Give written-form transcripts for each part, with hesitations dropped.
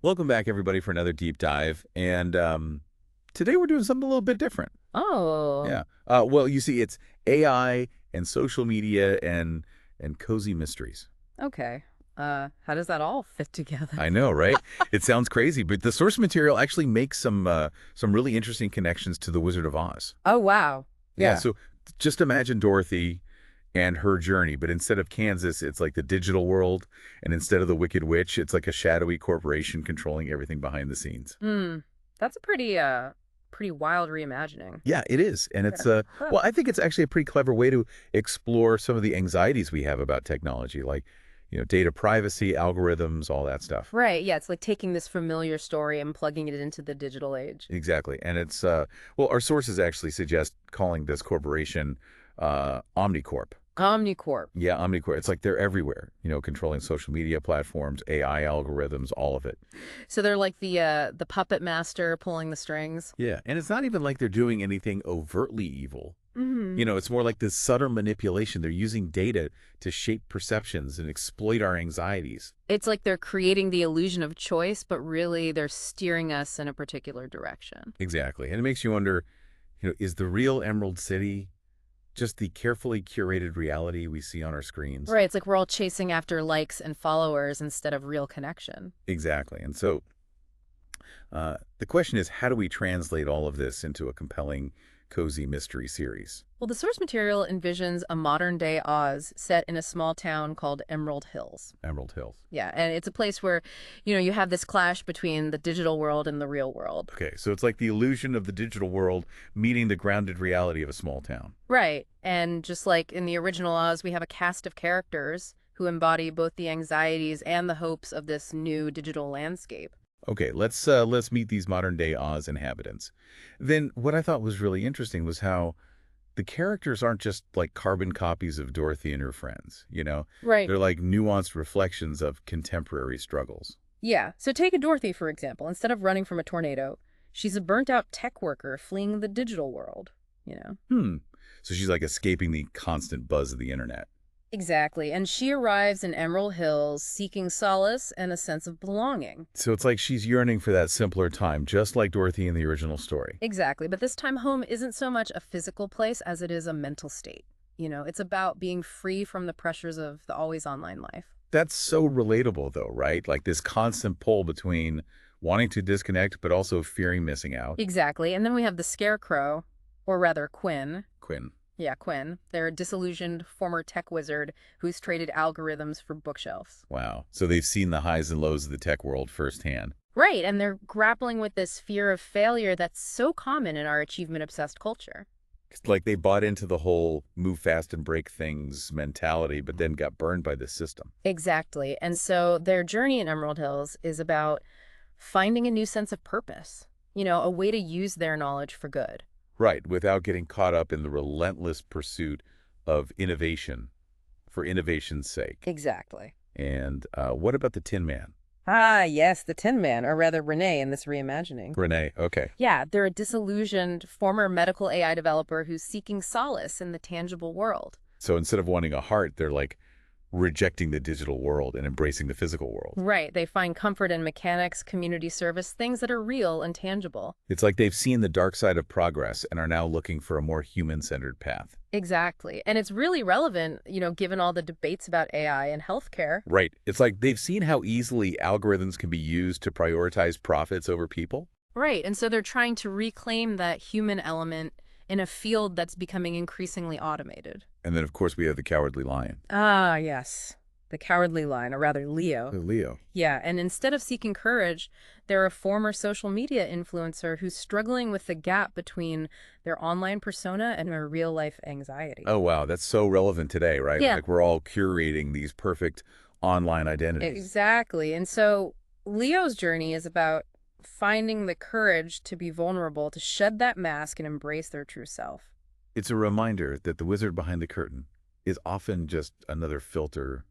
Welcome back, everybody, for another deep dive. And today we're doing something a little bit different. Oh, Yeah. Well, you see, it's AI and social media and cozy mysteries. okay. How does that all fit together? I know, right? It sounds crazy, but the source material actually makes some really interesting connections to the Wizard of Oz. Oh, wow. Yeah. Yeah. So just imagine Dorothy and her journey, but instead of Kansas, it's like the digital world, and instead of the Wicked Witch, it's like a shadowy corporation controlling everything behind the scenes. Hmm. That's a pretty wild reimagining. Yeah, it is. And Yeah. it's Huh. well, I think it's actually a pretty clever way to explore some of the anxieties we have about technology, like, data privacy, algorithms, all that stuff. Right. Yeah. It's like taking this familiar story and plugging it into the digital age. Exactly. And it's well, our sources actually suggest calling this corporation Omnicorp. Omnicorp. Yeah, Omnicorp. It's like they're everywhere, controlling social media platforms, AI algorithms, all of it. So they're like the puppet master pulling the strings. Yeah, and it's not even like they're doing anything overtly evil. Hmm. It's more like this subtle manipulation. They're using data to shape perceptions and exploit our anxieties. It's like they're creating the illusion of choice, but really they're steering us in a particular direction. Exactly. And it makes you wonder, is the real Emerald City just the carefully curated reality we see on our screens? Right. It's like we're all chasing after likes and followers instead of real connection. Exactly. And so the question is, how do we translate all of this into a compelling, cozy mystery series? Well, the source material envisions a modern-day Oz set in a small town called Emerald Hills. Emerald Hills. Yeah, and it's a place where, you have this clash between the digital world and the real world. Okay, so it's like the illusion of the digital world meeting the grounded reality of a small town. Right. And just like in the original Oz, we have a cast of characters who embody both the anxieties and the hopes of this new digital landscape. Okay, let's meet these modern day Oz inhabitants. Then what I thought was really interesting was how the characters aren't just like carbon copies of Dorothy and her friends. Right. They're like nuanced reflections of contemporary struggles. Yeah. So take a Dorothy, for example. Instead of running from a tornado, she's a burnt-out tech worker fleeing the digital world. Hmm. So she's like escaping the constant buzz of the internet. Exactly. And she arrives in Emerald Hills seeking solace and a sense of belonging. So it's like she's yearning for that simpler time, just like Dorothy in the original story. Exactly. But this time, home isn't so much a physical place as it is a mental state. It's about being free from the pressures of the always online life. That's so relatable though, right? Like this constant pull between wanting to disconnect but also fearing missing out. Exactly. And then we have the Scarecrow, or rather, Quinn. Quinn. Yeah, Quinn. They're a disillusioned former tech wizard who's traded algorithms for bookshelves. Wow. So they've seen the highs and lows of the tech world firsthand. Right. And they're grappling with this fear of failure that's so common in our achievement obsessed culture. It's like they bought into the whole move fast and break things mentality, but then got burned by the system. Exactly. And so their journey in Emerald Hills is about finding a new sense of purpose, a way to use their knowledge for good. Right, without getting caught up in the relentless pursuit of innovation for innovation's sake. Exactly. And what about the Tin Man? Ah, yes, the Tin Man, or rather Renee in this reimagining. Renee, okay. Yeah, they're a disillusioned former medical AI developer who's seeking solace in the tangible world. So instead of wanting a heart, they're like rejecting the digital world and embracing the physical world. Right, they find comfort in mechanics, community service, things that are real and tangible. It's like they've seen the dark side of progress and are now looking for a more human-centered path. Exactly. And it's really relevant, given all the debates about AI and healthcare. Right. It's like they've seen how easily algorithms can be used to prioritize profits over people. Right, and so they're trying to reclaim that human element in a field that's becoming increasingly automated. And then, of course, we have the Cowardly Lion. Ah, yes. The Cowardly Lion, or rather Leo. Leo. Yeah, and instead of seeking courage, they're a former social media influencer who's struggling with the gap between their online persona and their real life anxiety. Oh, wow. That's so relevant today, right? Yeah, Like we're all curating these perfect online identities. exactly. And so Leo's journey is about finding the courage to be vulnerable, to shed that mask and embrace their true self. It's a reminder that the wizard behind the curtain is often just another filter,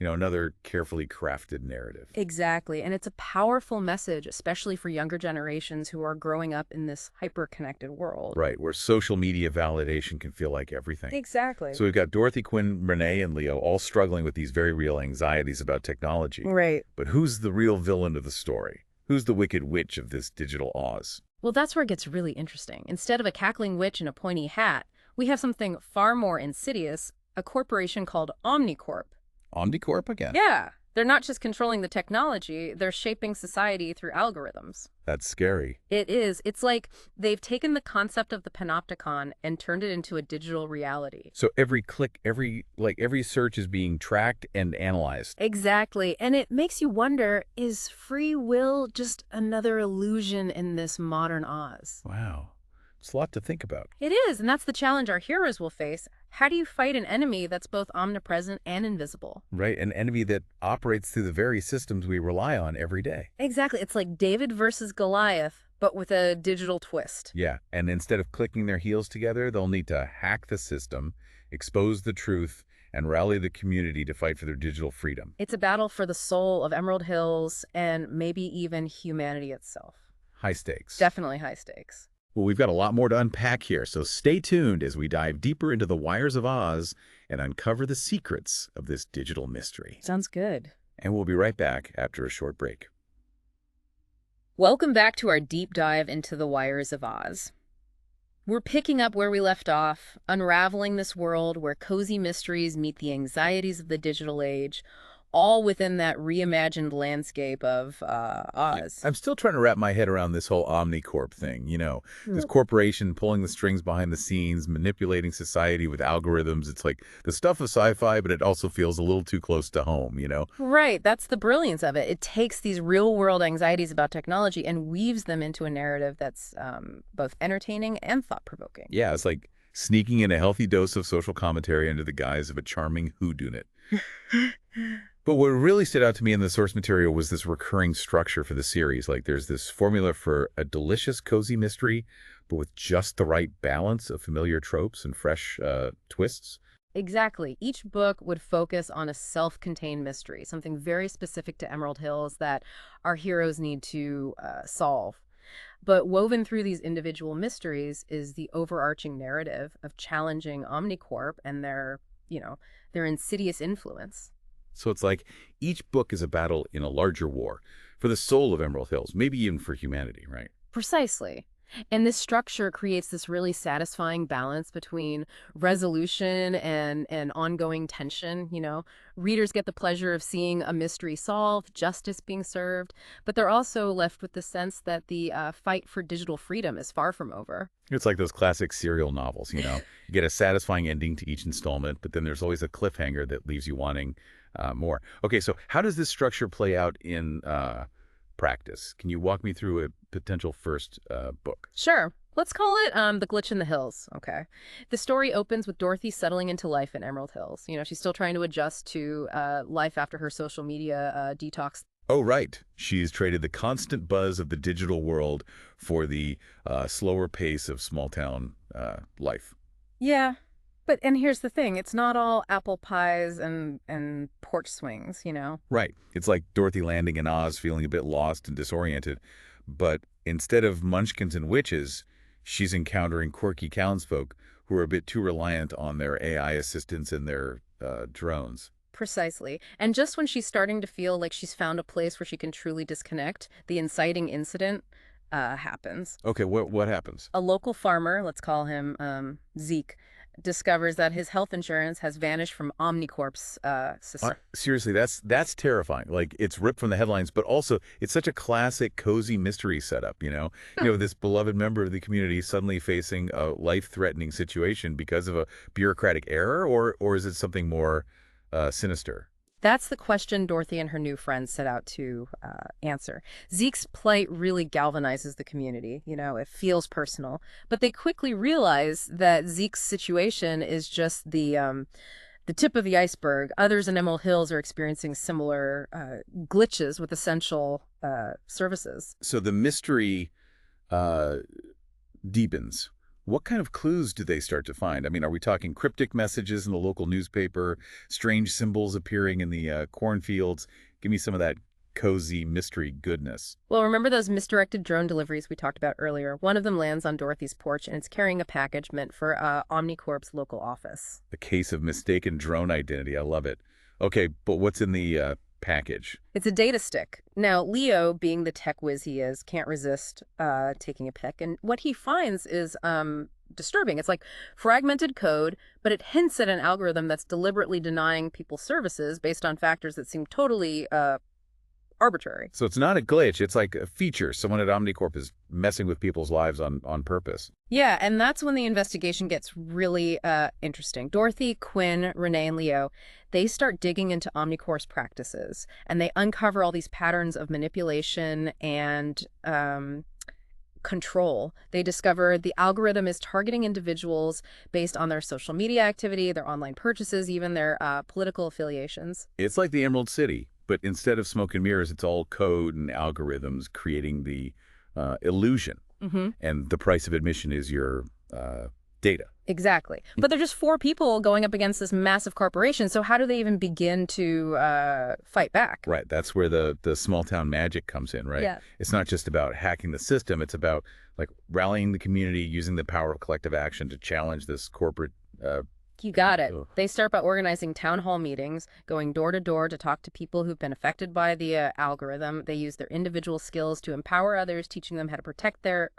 Another carefully crafted narrative. Exactly. And it's a powerful message, especially for younger generations who are growing up in this hyper-connected world. Right, where social media validation can feel like everything. Exactly. So we've got Dorothy, Quinn, Renee, and Leo all struggling with these very real anxieties about technology. Right. But who's the real villain of the story? Who's the wicked witch of this digital Oz? Well, that's where it gets really interesting. Instead of a cackling witch in a pointy hat, we have something far more insidious, a corporation called Omnicorp. Omnicorp again? Yeah, they're not just controlling the technology, they're shaping society through algorithms. That's scary. It is. It's like they've taken the concept of the panopticon and turned it into a digital reality. So every click, every search is being tracked and analyzed. Exactly. And it makes you wonder, is free will just another illusion in this modern Oz? Wow. It's a lot to think about. It is, and that's the challenge our heroes will face. How do you fight an enemy that's both omnipresent and invisible? Right, an enemy that operates through the very systems we rely on every day. Exactly. It's like David versus Goliath, but with a digital twist. Yeah, and instead of clicking their heels together, they'll need to hack the system, expose the truth, and rally the community to fight for their digital freedom. It's a battle for the soul of Emerald Hills and maybe even humanity itself. High stakes. Definitely high stakes. Well, we've got a lot more to unpack here, so stay tuned as we dive deeper into the wires of Oz and uncover the secrets of this digital mystery. Sounds good. And we'll be right back after a short break. Welcome back to our deep dive into the wires of Oz. We're picking up where we left off, unraveling this world where cozy mysteries meet the anxieties of the digital age, all within that reimagined landscape of Oz. I'm still trying to wrap my head around this whole Omnicorp thing, this corporation pulling the strings behind the scenes, manipulating society with algorithms. It's like the stuff of sci-fi, but it also feels a little too close to home, Right, that's the brilliance of it. It takes these real-world anxieties about technology and weaves them into a narrative that's both entertaining and thought-provoking. Yeah, it's like sneaking in a healthy dose of social commentary under the guise of a charming whodunit. But what really stood out to me in the source material was this recurring structure for the series. Like there's this formula for a delicious, cozy mystery, but with just the right balance of familiar tropes and fresh twists. Exactly. Each book would focus on a self-contained mystery, something very specific to Emerald Hills that our heroes need to solve. But woven through these individual mysteries is the overarching narrative of challenging Omnicorp and their insidious influence. So it's like each book is a battle in a larger war for the soul of Emerald Hills, maybe even for humanity, right? Precisely. And this structure creates this really satisfying balance between resolution and ongoing tension. Readers get the pleasure of seeing a mystery solved, justice being served, but they're also left with the sense that the fight for digital freedom is far from over. It's like those classic serial novels, You get a satisfying ending to each installment, but then there's always a cliffhanger that leaves you wanting more. Okay, so how does this structure play out in practice? Can you walk me through a potential first book? Sure. Let's call it The Glitch in the Hills, okay? The story opens with Dorothy settling into life in Emerald Hills. She's still trying to adjust to life after her social media detox. Oh, right. She's traded the constant buzz of the digital world for the slower pace of small-town life. Yeah. And here's the thing, it's not all apple pies and porch swings. Right. It's like Dorothy landing in Oz feeling a bit lost and disoriented. But instead of munchkins and witches, she's encountering quirky townsfolk who are a bit too reliant on their AI assistants and their drones. Precisely. And just when she's starting to feel like she's found a place where she can truly disconnect, the inciting incident happens. Okay, what happens? A local farmer, let's call him Zeke, discovers that his health insurance has vanished from Omnicorp's system. Seriously, that's terrifying. Like, it's ripped from the headlines, but also it's such a classic cozy mystery setup, this beloved member of the community suddenly facing a life-threatening situation because of a bureaucratic error, or is it something more sinister? That's the question Dorothy and her new friends set out to answer. Zeke's plight really galvanizes the community. It feels personal. But they quickly realize that Zeke's situation is just the tip of the iceberg. Others in Emerald Hills are experiencing similar glitches with essential services. So the mystery deepens What kind of clues do they start to find? I mean, are we talking cryptic messages in the local newspaper, strange symbols appearing in the cornfields? Give me some of that cozy mystery goodness. Well, remember those misdirected drone deliveries we talked about earlier? One of them lands on Dorothy's porch, and it's carrying a package meant for Omnicorp's local office. The case of mistaken drone identity. I love it. Okay, but what's in the package? It's a data stick. Now, Leo, being the tech whiz he is, can't resist taking a pic. And what he finds is disturbing. It's like fragmented code, but it hints at an algorithm that's deliberately denying people services based on factors that seem totally arbitrary. So it's not a glitch. It's like a feature. Someone at Omnicorp is messing with people's lives on purpose. Yeah, and that's when the investigation gets really interesting. Dorothy, Quinn, Renee, and Leo, they start digging into Omnicorp's practices, and they uncover all these patterns of manipulation and control. They discover the algorithm is targeting individuals based on their social media activity, their online purchases, even their political affiliations. It's like the Emerald City, but instead of smoke and mirrors, it's all code and algorithms creating the illusion. And the price of admission is your data. Exactly. But they're just four people going up against this massive corporation. So how do they even begin to fight back? Right. That's where the small town magic comes in, right? Yeah. It's not just about hacking the system. It's about like rallying the community, using the power of collective action to challenge this corporate. You got it. Ugh. They start by organizing town hall meetings, going door to door to talk to people who've been affected by the algorithm. They use their individual skills to empower others, teaching them how to protect their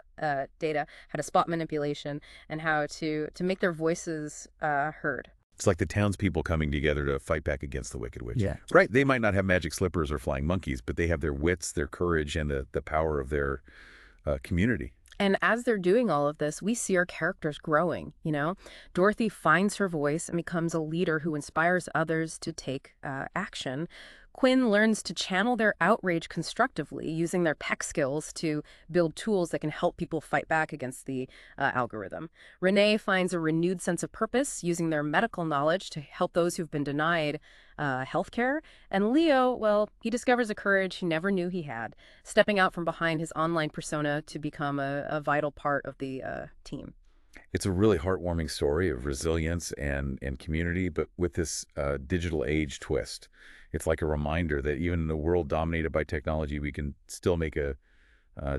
data, how to spot manipulation, and how to make their voices heard. It's like the townspeople coming together to fight back against the Wicked Witch. Yeah. Right. They might not have magic slippers or flying monkeys, but they have their wits, their courage, and the power of their community. And as they're doing all of this, we see our characters growing, you know? Dorothy finds her voice and becomes a leader who inspires others to take action. Quinn learns to channel their outrage constructively, using their peck skills to build tools that can help people fight back against the algorithm. Renee finds a renewed sense of purpose, using their medical knowledge to help those who've been denied healthcare. And Leo, well, he discovers a courage he never knew he had, stepping out from behind his online persona to become a vital part of the team. It's a really heartwarming story of resilience and community, but with this digital age twist. It's like a reminder that even in a world dominated by technology, we can still make a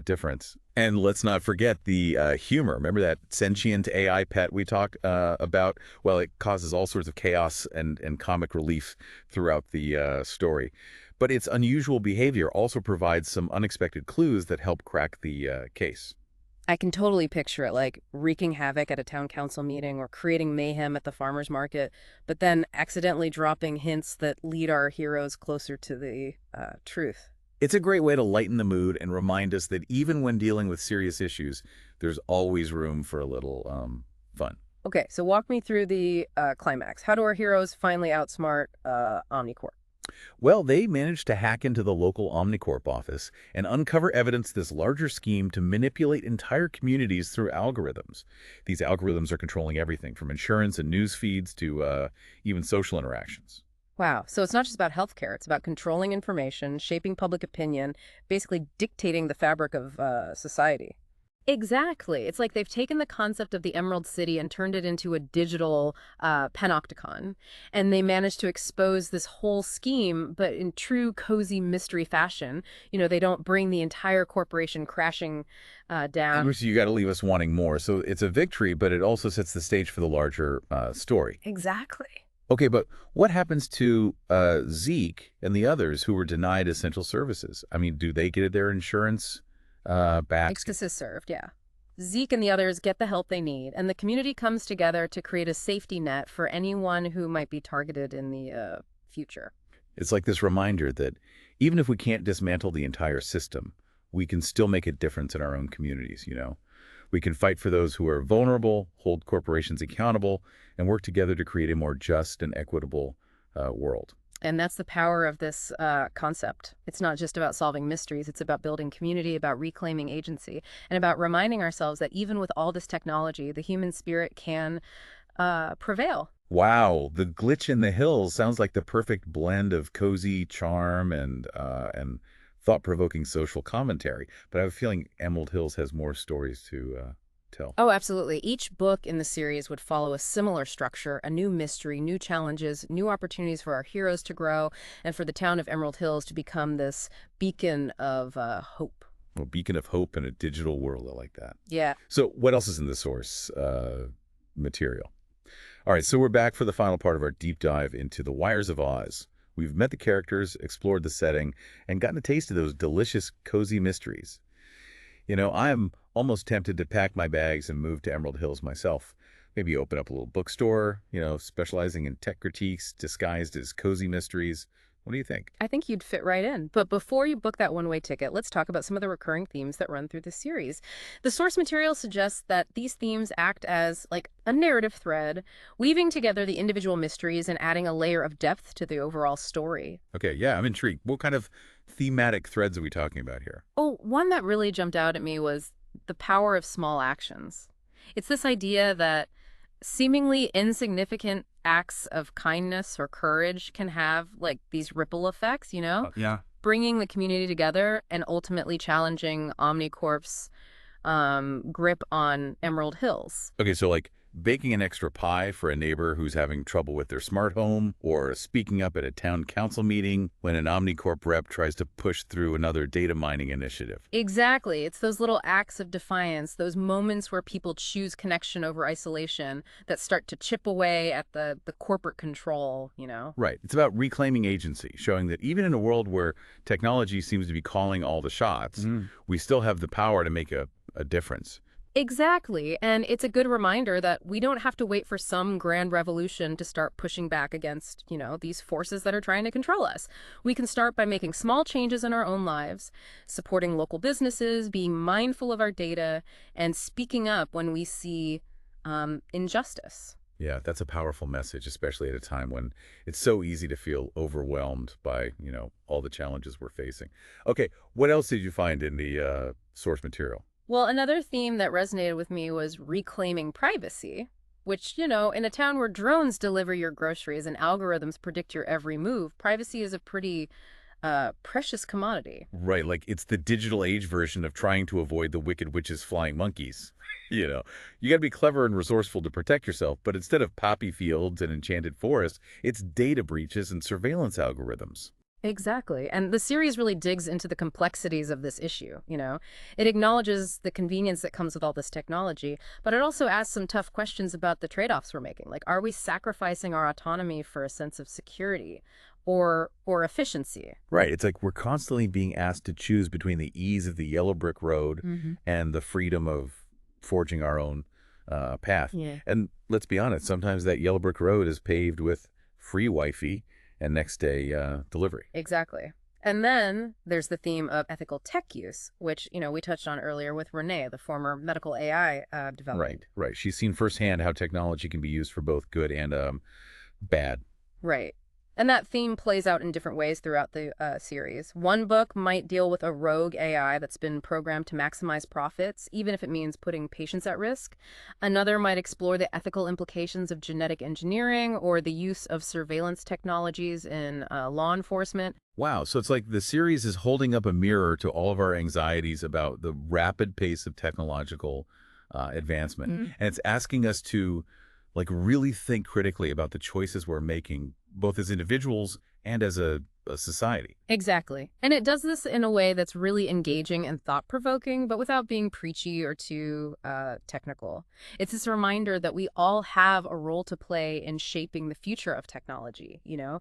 difference. And let's not forget the humor. Remember that sentient AI pet we talk about? Well, it causes all sorts of chaos and comic relief throughout the story. But its unusual behavior also provides some unexpected clues that help crack the case. I can totally picture it, like wreaking havoc at a town council meeting or creating mayhem at the farmer's market, but then accidentally dropping hints that lead our heroes closer to the truth. It's a great way to lighten the mood and remind us that even when dealing with serious issues, there's always room for a little fun. Okay, so walk me through the climax. How do our heroes finally outsmart Omnicorp? Well, they managed to hack into the local Omnicorp office and uncover evidence of this larger scheme to manipulate entire communities through algorithms. These algorithms are controlling everything from insurance and news feeds to even social interactions. Wow, so it's not just about healthcare. It's about controlling information, shaping public opinion, basically dictating the fabric of society. Exactly. It's like they've taken the concept of the Emerald City and turned it into a digital panopticon. And they managed to expose this whole scheme, but in true cozy mystery fashion. You know, they don't bring the entire corporation crashing down. Which you got to leave us wanting more. So it's a victory, but it also sets the stage for the larger story. Exactly. Okay, but what happens to Zeke and the others who were denied essential services? I mean, do they get their insurance back? Justice is served, yeah. Zeke and the others get the help they need, and the community comes together to create a safety net for anyone who might be targeted in the future. It's like this reminder that even if we can't dismantle the entire system, we can still make a difference in our own communities, you know? We can fight for those who are vulnerable, hold corporations accountable, and work together to create a more just and equitable world. And that's the power of this concept. It's not just about solving mysteries. It's about building community, about reclaiming agency, and about reminding ourselves that even with all this technology, the human spirit can prevail. Wow, the glitch in the hills sounds like the perfect blend of cozy charm and thought-provoking social commentary. But I have a feeling Emerald Hills has more stories to tell. Oh, absolutely. Each book in the series would follow a similar structure, a new mystery, new challenges, new opportunities for our heroes to grow, and for the town of Emerald Hills to become this beacon of hope. A beacon of hope in a digital world. I like that. Yeah. So what else is in the source material? All right, so we're back for the final part of our deep dive into The Wires of Oz. We've met the characters, explored the setting, and gotten a taste of those delicious, cozy mysteries. I'm almost tempted to pack my bags and move to Emerald Hills myself. Maybe open up a little bookstore, specializing in tech critiques disguised as cozy mysteries. What do you think? I think you'd fit right in. But before you book that one-way ticket, let's talk about some of the recurring themes that run through the series. The source material suggests that these themes act as like a narrative thread, weaving together the individual mysteries and adding a layer of depth to the overall story. Okay, yeah, I'm intrigued. What kind of thematic threads are we talking about here? Oh, one that really jumped out at me was the power of small actions. It's this idea that seemingly insignificant acts of kindness or courage can have like these ripple effects, Yeah. bringing the community together and ultimately challenging Omnicorp's grip on Emerald Hills. Okay, so like baking an extra pie for a neighbor who's having trouble with their smart home, or speaking up at a town council meeting when an Omnicorp rep tries to push through another data mining initiative. Exactly. It's those little acts of defiance, those moments where people choose connection over isolation that start to chip away at the corporate control. Right. It's about reclaiming agency, showing that even in a world where technology seems to be calling all the shots, we still have the power to make a difference. Exactly. And it's a good reminder that we don't have to wait for some grand revolution to start pushing back against these forces that are trying to control us. We can start by making small changes in our own lives, supporting local businesses, being mindful of our data, and speaking up when we see injustice. Yeah, that's a powerful message, especially at a time when it's so easy to feel overwhelmed by all the challenges we're facing. Okay, what else did you find in the source material? Well, another theme that resonated with me was reclaiming privacy, which in a town where drones deliver your groceries and algorithms predict your every move, privacy is a pretty precious commodity. Right, like it's the digital age version of trying to avoid the wicked witch's flying monkeys. You got to be clever and resourceful to protect yourself, but instead of poppy fields and enchanted forests, it's data breaches and surveillance algorithms. Exactly. And the series really digs into the complexities of this issue. It acknowledges the convenience that comes with all this technology, but it also asks some tough questions about the trade-offs we're making. Like, are we sacrificing our autonomy for a sense of security or efficiency? Right, it's like we're constantly being asked to choose between the ease of the yellow brick road and the freedom of forging our own path. Yeah. And let's be honest, sometimes that yellow brick road is paved with free Wi-Fi and next day delivery. Exactly. And then there's the theme of ethical tech use, which we touched on earlier with Renee, the former medical AI developer. Right. She's seen firsthand how technology can be used for both good and bad. Right. And that theme plays out in different ways throughout the series. One book might deal with a rogue AI that's been programmed to maximize profits, even if it means putting patients at risk. Another might explore the ethical implications of genetic engineering or the use of surveillance technologies in law enforcement. Wow, so it's like the series is holding up a mirror to all of our anxieties about the rapid pace of technological advancement. And it's asking us to really think critically about the choices we're making, both as individuals and as a society. Exactly. And it does this in a way that's really engaging and thought-provoking, but without being preachy or too technical. It's this reminder that we all have a role to play in shaping the future of technology. Yeah.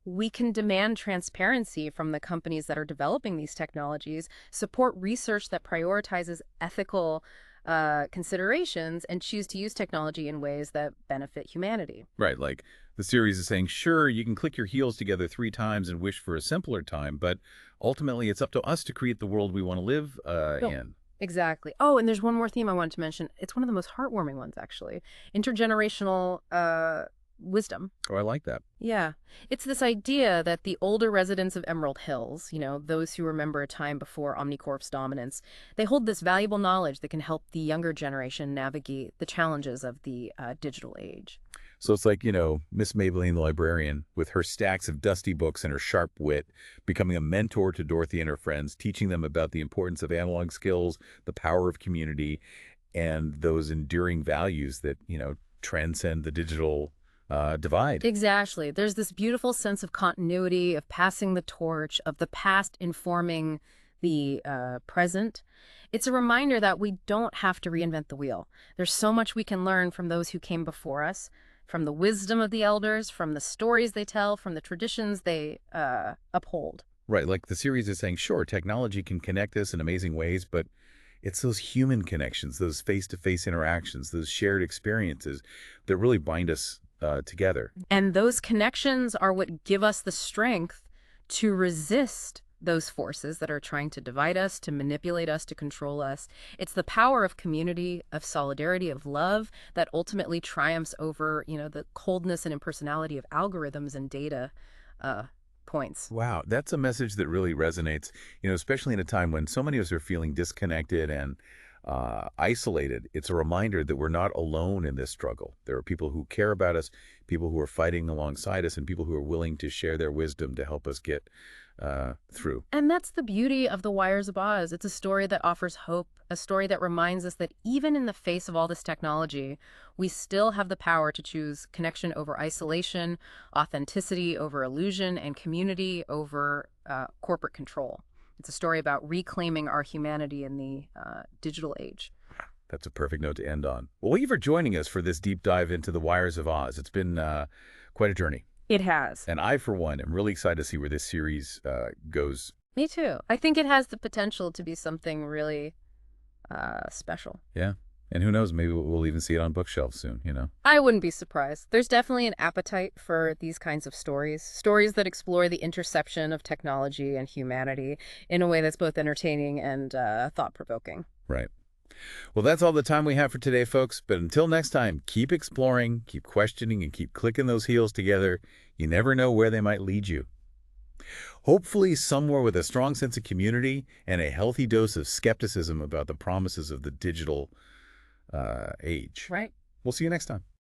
We can demand transparency from the companies that are developing these technologies, support research that prioritizes ethical considerations, and choose to use technology in ways that benefit humanity. Right, like the series is saying, sure, you can click your heels together 3 times and wish for a simpler time, but ultimately it's up to us to create the world we want to live in. Exactly. Oh, and there's one more theme I wanted to mention. It's one of the most heartwarming ones, actually. Intergenerational wisdom. Oh, I like that. Yeah. It's this idea that the older residents of Emerald Hills, those who remember a time before Omnicorp's dominance, they hold this valuable knowledge that can help the younger generation navigate the challenges of the digital age. So it's like, Miss Maybelline the librarian, with her stacks of dusty books and her sharp wit, becoming a mentor to Dorothy and her friends, teaching them about the importance of analog skills, the power of community, and those enduring values that, transcend the digital divide. Exactly. There's this beautiful sense of continuity, of passing the torch, of the past informing the present. It's a reminder that we don't have to reinvent the wheel. There's so much we can learn from those who came before us, from the wisdom of the elders, from the stories they tell, from the traditions they uphold. Right, like the series is saying, sure, technology can connect us in amazing ways, but it's those human connections, those face-to-face interactions, those shared experiences that really bind us together. And those connections are what give us the strength to resist those forces that are trying to divide us, to manipulate us, to control us. It's the power of community, of solidarity, of love that ultimately triumphs over, the coldness and impersonality of algorithms and data uh, points. Wow, that's a message that really resonates, especially in a time when so many of us are feeling disconnected and isolated. It's a reminder that we're not alone in this struggle. There are people who care about us, people who are fighting alongside us, and people who are willing to share their wisdom to help us get through. And that's the beauty of The Wires of Oz. It's a story that offers hope, a story that reminds us that even in the face of all this technology, we still have the power to choose connection over isolation, authenticity over illusion, and community over corporate control. It's a story about reclaiming our humanity in the digital age. That's a perfect note to end on. Well, thank you for joining us for this deep dive into the Wires of Oz. It's been quite a journey. It has. And I, for one, am really excited to see where this series goes. Me too. I think it has the potential to be something really special. Yeah. And who knows, maybe we'll even see it on bookshelves soon. I wouldn't be surprised. There's definitely an appetite for these kinds of stories that explore the intersection of technology and humanity in a way that's both entertaining and thought-provoking. Right. Well, that's all the time we have for today, folks. But until next time, keep exploring, keep questioning, and keep clicking those heels together. You never know where they might lead you. Hopefully somewhere with a strong sense of community and a healthy dose of skepticism about the promises of the digital age. Right. We'll see you next time.